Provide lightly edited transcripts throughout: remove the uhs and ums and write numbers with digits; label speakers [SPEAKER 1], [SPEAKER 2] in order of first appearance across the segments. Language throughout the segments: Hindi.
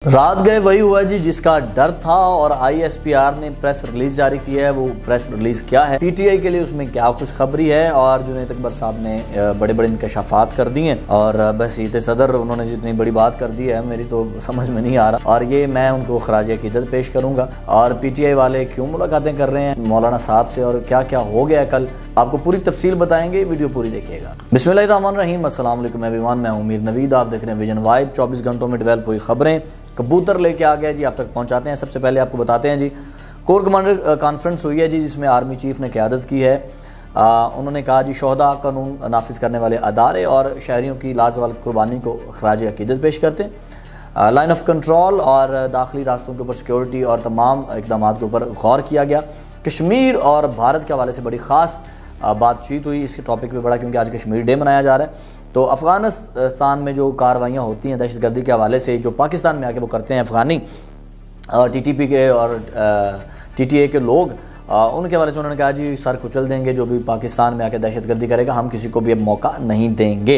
[SPEAKER 1] रात गए वही हुआ जी जिसका डर था और आईएसपीआर ने प्रेस रिलीज जारी की है। वो प्रेस रिलीज क्या है, पीटीआई के लिए उसमें क्या खुशखबरी है और जुनैद अकबर साहब ने बड़े बड़े इंकशाफात कर दिए हैं और बसीत सदर उन्होंने जितनी बड़ी बात कर दी है मेरी तो समझ में नहीं आ रहा और ये मैं उनको खराज अकीदत पेश करूंगा। और पीटीआई वाले क्यों मुलाकातें कर रहे हैं मौलाना साहब से और क्या क्या हो गया कल, आपको पूरी तफसील बताएंगे, वीडियो पूरी देखिएगा। बिस्मिल्लाहिर्रहमानिर्रहीम, अस्सलाम वालेकुम एवरीवन, मैं हूं मीर नवीद, आप देख रहे हैं विजन वाइब। 24 घंटों में डेवलप हुई खबरें कबूतर लेके आ गया जी, आप तक पहुंचाते हैं। सबसे पहले आपको बताते हैं जी, कोर कमांडर कॉन्फ्रेंस हुई है जी जिसमें आर्मी चीफ ने क़यादत की है। उन्होंने कहा जी शोहदा कानून नाफिज करने वाले अदारे और शहरियों की लाजवाब कुर्बानी को खराज अकीदत पेश करते हैं। लाइन ऑफ कंट्रोल और दाखिली रास्तों के ऊपर सिक्योरिटी और तमाम इक़दाम के ऊपर गौर किया गया। कश्मीर और भारत के हवाले से बड़ी ख़ास बातचीत हुई इसके टॉपिक पे बड़ा, क्योंकि आज कश्मीर डे मनाया जा रहा है। तो अफ़गानिस्तान में जो कार्रवाइयाँ होती हैं दहशतगर्दी के हवाले से, जो पाकिस्तान में आके वो करते हैं अफ़गानी टीटीपी के और टीटीए के लोग, उनके हवाले से उन्होंने कहा जी सर कुचल देंगे जो भी पाकिस्तान में आके दहशतगर्दी करेगा, हम किसी को भी अब मौका नहीं देंगे।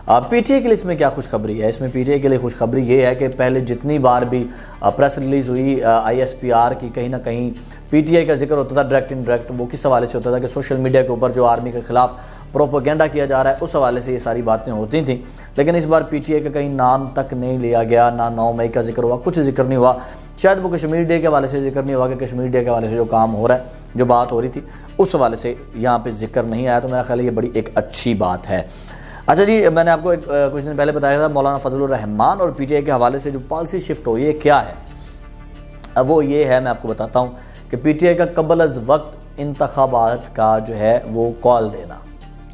[SPEAKER 1] पीटीआई के लिए इसमें क्या खुशखबरी है, इसमें पीटीआई के लिए खुशखबरी ये है कि पहले जितनी बार भी प्रेस रिलीज़ हुई आईएसपीआर की, कहीं ना कहीं पीटीआई का जिक्र होता था डायरेक्ट इनडायरेक्ट। वो किस हवाले से होता था कि सोशल मीडिया के ऊपर जो आर्मी के ख़िलाफ़ प्रोपेगेंडा किया जा रहा है उस हवाले से ये सारी बातें होती थी। लेकिन इस बार पीटीआई का कहीं नाम तक नहीं लिया गया, ना 9 मई का जिक्र हुआ, कुछ जिक्र नहीं हुआ। शायद वो कश्मीर डे के हवाले से जिक्र नहीं हुआ कि कश्मीर डे के हवाले से जो काम हो रहा है, जो बात हो रही थी उस हवाले से यहाँ पर जिक्र नहीं आया। तो मेरा ख्याल है ये बड़ी एक अच्छी बात है। अच्छा जी, मैंने आपको कुछ दिन पहले बताया था मौलाना फजलुर रहमान और पीटीआई के हवाले से जो पॉलिसी शिफ्ट हो, ये क्या है? अब वो ये है, मैं आपको बताता हूँ कि पीटीआई का कबल अज़ वक्त इंतखाबात का जो है वो कॉल देना,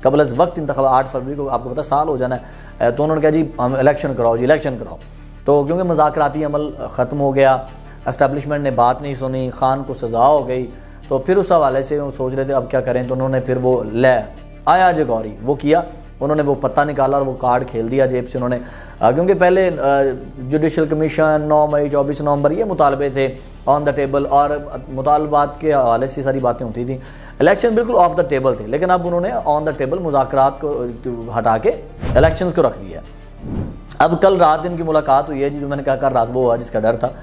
[SPEAKER 1] कबल अज़ वक्त इंतखाबात 8 फरवरी को आपको पता साल हो जाना है। तो उन्होंने कहा जी हम इलेक्शन कराओ जी, इलेक्शन कराओ। तो क्योंकि मज़ाकराती अमल ख़त्म हो गया, एस्टेब्लिशमेंट ने बात नहीं सुनी, खान को सज़ा हो गई, तो फिर उस हवाले से वो सोच रहे थे अब क्या करें। तो उन्होंने फिर वो ले आया जो गौरी वो किया, उन्होंने वो पत्ता निकाला और वो कार्ड खेल दिया जेब से उन्होंने। क्योंकि पहले जुडिशल कमीशन 9 मई 24 नवंबर ये मुतालबे थे ऑन द टेबल और मुतालबात के हवाले से सारी बातें होती थी। इलेक्शन बिल्कुल ऑफ द टेबल थे, लेकिन अब उन्होंने ऑन द टेबल मुज़ाकरात को हटा के इलेक्शंस को रख दिया। अब कल रात इनकी मुलाकात हुई है जी, जो मैंने क्या कर रात वो हुआ जिसका डर था।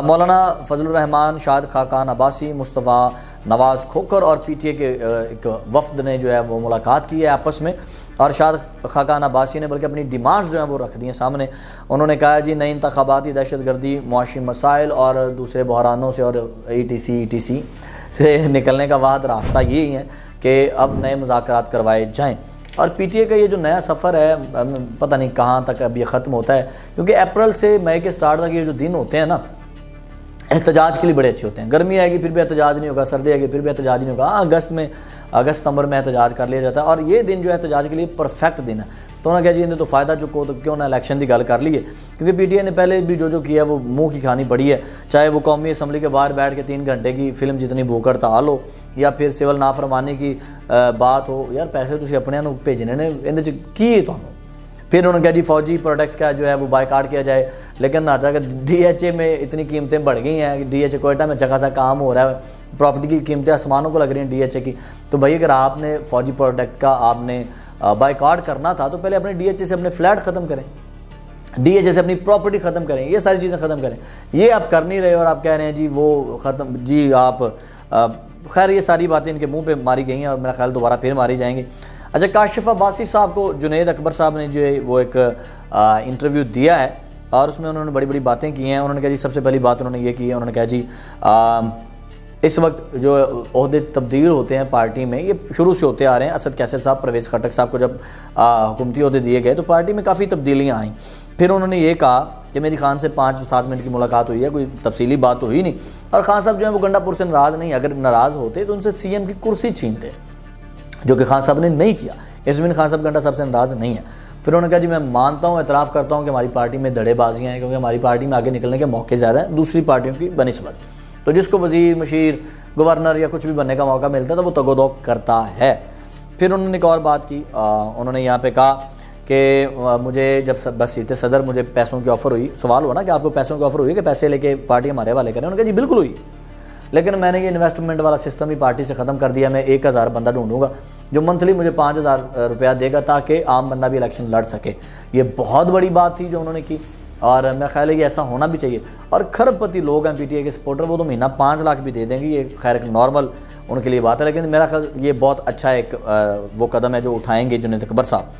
[SPEAKER 1] मौलाना फजलुर रहमान, शाद खाकान अब्बासी, मुस्तफ़ा नवाज़ खोखर और पीटीए के एक वफ़द ने जो है वो मुलाकात की है आपस में। और शाद खाकान अब्बासी ने बल्कि अपनी डिमांड्स जो हैं वो रख दी हैं सामने। उन्होंने कहा जी नई इंतखाबाती दहशतगर्दी, मुआशी मसाइल और दूसरे बहरानों से और ETC से निकलने का वाद रास्ता यही है कि अब नए मुज़ाकरात करवाए जाएँ। और पीटीए का ये जो नया सफ़र है पता नहीं कहाँ तक अब ये ख़त्म होता है, क्योंकि अप्रैल से मई के स्टार्ट तक ये जो दिन होते हैं ना एहतजाज के लिए बड़े अच्छे होते हैं। गर्मी आएगी फिर भी एहतजाज नहीं होगा, सर्दी आएगी फिर भी एहतजाज नहीं होगा। अगस्त सितंबर में एहतजाज कर लिया जाता है और ये दिन जो है एहतजाज के लिए परफेक्ट दिन है। तो उन्होंने कहा जी इन्हें तो फ़ायदा चुको तो क्यों ना इलेक्शन की गल कर ली है, क्योंकि पीटीआई ने पहले भी जो किया है वो मुँह की खानी पड़ी है। चाहे वो कौमी असम्बली के बाहर बैठ के 3 घंटे की फिल्म जितनी भूख हड़ताल हो या फिर सिविल नाफरमानी की बात हो, यार पैसे तुम अपने भेजने ने इहदे च की तुहानू। फिर उन्होंने कहा जी फौजी प्रोडक्ट्स का जो है वो बायकाट किया जाए, लेकिन ना तक DHA में इतनी कीमतें बढ़ गई हैं। DHA कोयटा में जगह सा काम हो रहा है, प्रॉपर्टी की कीमतें आसमानों को लग रही हैं DHA की। तो भाई अगर आपने फौजी प्रोडक्ट का आपने बायकाट करना था तो पहले अपने DHA से अपने फ्लैट ख़त्म करें, DHA से अपनी प्रॉपर्टी ख़त्म करें, ये सारी चीज़ें ख़त्म करें। ये आप कर नहीं रहे और आप कह रहे हैं जी वो ख़त्म जी आप खैर ये सारी बातें इनके मुँह पर मारी गई हैं और मेरा ख्याल दोबारा फिर मारी जाएंगी। अच्छा, काशिफ अब्बासी साहब को जुनैद अकबर साहब ने जो है वो एक इंटरव्यू दिया है और उसमें उन्होंने बड़ी बड़ी बातें की हैं। उन्होंने कहा जी सबसे पहली बात उन्होंने ये की है, उन्होंने कहा जी इस वक्त जो ओहदे तब्दील होते हैं पार्टी में ये शुरू से होते आ रहे हैं। असद कैसर साहब, परवेज़ खटक साहब को जब हुकूमती ओहदे दिए गए तो पार्टी में काफ़ी तब्दीलियाँ आईं। फिर उन्होंने ये कहा कि मेरी खान से 5-7 मिनट की मुलाकात हुई है, कोई तफसीली बात तो हुई नहीं। और खान साहब जो है वो गंडापुर से नाराज़ नहीं, अगर नाराज़ होते तो उनसे CM की कुर्सी छीनते, जो कि खान साहब ने नहीं किया। इसमिन खान साहब गंडा साहब से नाराज़ नहीं है। फिर उन्होंने कहा जी मैं मानता हूँ, एतराफ़ करता हूँ कि हमारी पार्टी में धड़ेबाजियाँ हैं, क्योंकि हमारी पार्टी में आगे निकलने के मौके ज़्यादा हैं दूसरी पार्टियों की बनिस्बत। तो जिसको वज़ीर, मशीर, गवर्नर या कुछ भी बनने का मौका मिलता है तो वो तगोदो करता है। फिर उन्होंने एक और बात की, उन्होंने यहाँ पर कहा कि मुझे जब बसीत सदर मुझे पैसों की ऑफ़र हुई, सवाल हुआ ना कि आपको पैसों की ऑफ़र हुई कि पैसे लेके पार्टी हमारे हवाले करें। उन्होंने कहा जी बिल्कुल हुई, लेकिन मैंने ये इन्वेस्टमेंट वाला सिस्टम ही पार्टी से ख़त्म कर दिया। मैं 1000 बंदा ढूंढूंगा जो मंथली मुझे 5000 रुपया देगा ताकि आम बंदा भी इलेक्शन लड़ सके। ये बहुत बड़ी बात थी जो उन्होंने की। और मेरा ख्याल है कि ऐसा होना भी चाहिए। और खरबपति लोग हैं पीटीआई के सपोर्टर, वो तो महीना 5 लाख भी दे देंगे, ये खैर एक नॉर्मल उनके लिए बात है। लेकिन मेरा ख्याल ये बहुत अच्छा एक वो कदम है जो उठाएंगे जुनैद अकबर साहब।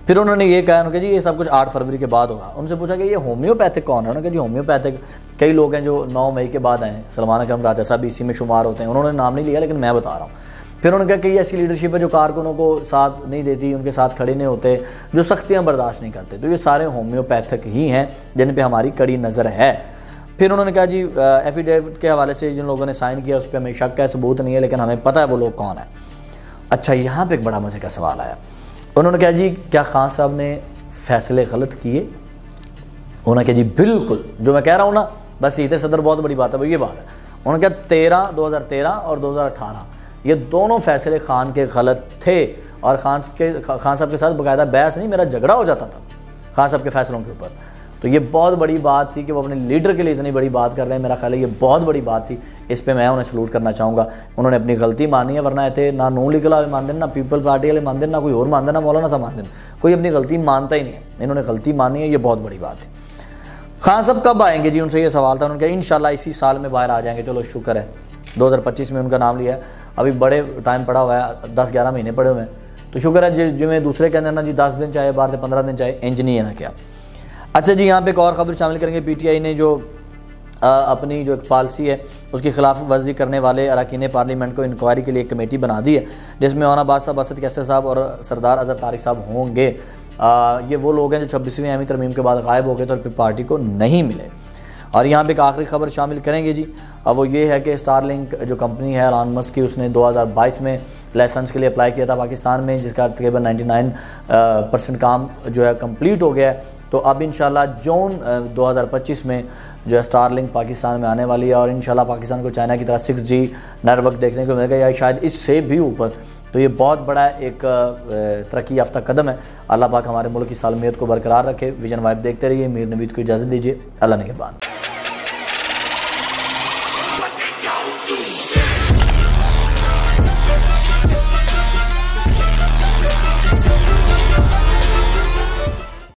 [SPEAKER 1] फिर उन्होंने ये कहा उन्होंने जी ये सब कुछ 8 फरवरी के बाद होगा। उनसे पूछा कि ये होम्योपैथिक कौन है? उन्होंने कहा जी होम्योपैथिक कई लोग हैं जो 9 मई के बाद आए, सलमान अकरम राजा साहब भी इसी में शुमार होते हैं। उन्होंने नाम नहीं लिया लेकिन मैं बता रहा हूँ। फिर उन्होंने कहा कि ऐसी लीडरशिप है जो कारकुनों को साथ नहीं देती, उनके साथ खड़े नहीं होते, जो सख्तियाँ बर्दाश्त नहीं करते। तो ये सारे होम्योपैथिक ही हैं जिन पर हमारी कड़ी नज़र है। फिर उन्होंने कहा जी एफिडेविट के हवाले से जिन लोगों ने साइन किया उस पर हमें शक है, सबूत नहीं है, लेकिन हमें पता है वो लोग कौन है। अच्छा, यहाँ पे एक बड़ा मज़े का सवाल आया। उन्होंने कहा जी क्या खान साहब ने फ़ैसले गलत किए? उन्होंने कहा जी बिल्कुल, जो मैं कह रहा हूँ ना, बस सीधे सदर बहुत बड़ी बात है, वो ये बात है। उन्होंने कहा 2013 और 2018 ये दोनों फैसले खान के गलत थे, और खान साहब के साथ बाकायदा बहस नहीं, मेरा झगड़ा हो जाता था खान साहब के फैसलों के ऊपर। तो ये बहुत बड़ी बात थी कि वो अपने लीडर के लिए इतनी बड़ी बात कर रहे हैं। मेरा ख्याल है ये बहुत बड़ी बात थी, इस पे मैं उन्हें सलूट करना चाहूँगा। उन्होंने अपनी गलती मानी है, वरना थे ना नून लीग वाले मानते, ना पीपल पार्टी वाले मानते, ना कोई और मानते, ना मौलाना साहब मानते, कोई अपनी गलती मानता ही नहीं है। इन्होंने गलती मानी है, ये बहुत बड़ी बात है। खान साहब कब आएंगे जी? उनसे ये सवाल था। उन्होंने कहा इंशाल्लाह इसी साल में बाहर आ जाएंगे। चलो शुक्र है, 2025 में उनका नाम लिया है, अभी बड़े टाइम पड़ा हुआ है, 10-11 महीने पड़े हुए हैं। तो शुक्र है जिसमें दूसरे कहते हैं ना जी 10 दिन चाहे 12 से 15 दिन चाहे, इंज नहीं है ना क्या। अच्छा जी, यहाँ पे एक और ख़बर शामिल करेंगे। पीटीआई ने जो अपनी जो एक पॉलिसी है उसकी खिलाफ वर्जी करने वाले अरकान पार्लियामेंट को इंक्वायरी के लिए एक कमेटी बना दी है, जिसमें ओना बाद साहब, असद कैसर साहब और सरदार अजहर तारिक साहब होंगे। ये वो लोग हैं जो 26वीं आईनी तरमीम के बाद गायब हो गए थे और फिर पार्टी को नहीं मिले। और यहाँ पे एक आखिरी खबर शामिल करेंगे जी, अब वो ये है कि स्टारलिंक जो कंपनी है एलन मस्क की, उसने 2022 में लाइसेंस के लिए अप्लाई किया था पाकिस्तान में, जिसका तकरीबन 99% काम जो है कंप्लीट हो गया है। तो अब इंशाल्लाह जून 2025 में जो है स्टारलिंक पाकिस्तान में आने वाली है, और इंशाल्लाह पाकिस्तान को चाइना की तरह 6G नेटवर्क देखने को मिलेगा, या शायद इससे भी ऊपर। तो ये बहुत बड़ा एक तरक्की याफ्ता कदम है। अल्लाह पाक हमारे मुल्क की सालमियत को बरकरार रखे। विजन वाइब देखते रहिए। मीर नवीद को इजाज़त दीजिए। अल्लाह ने के बाद।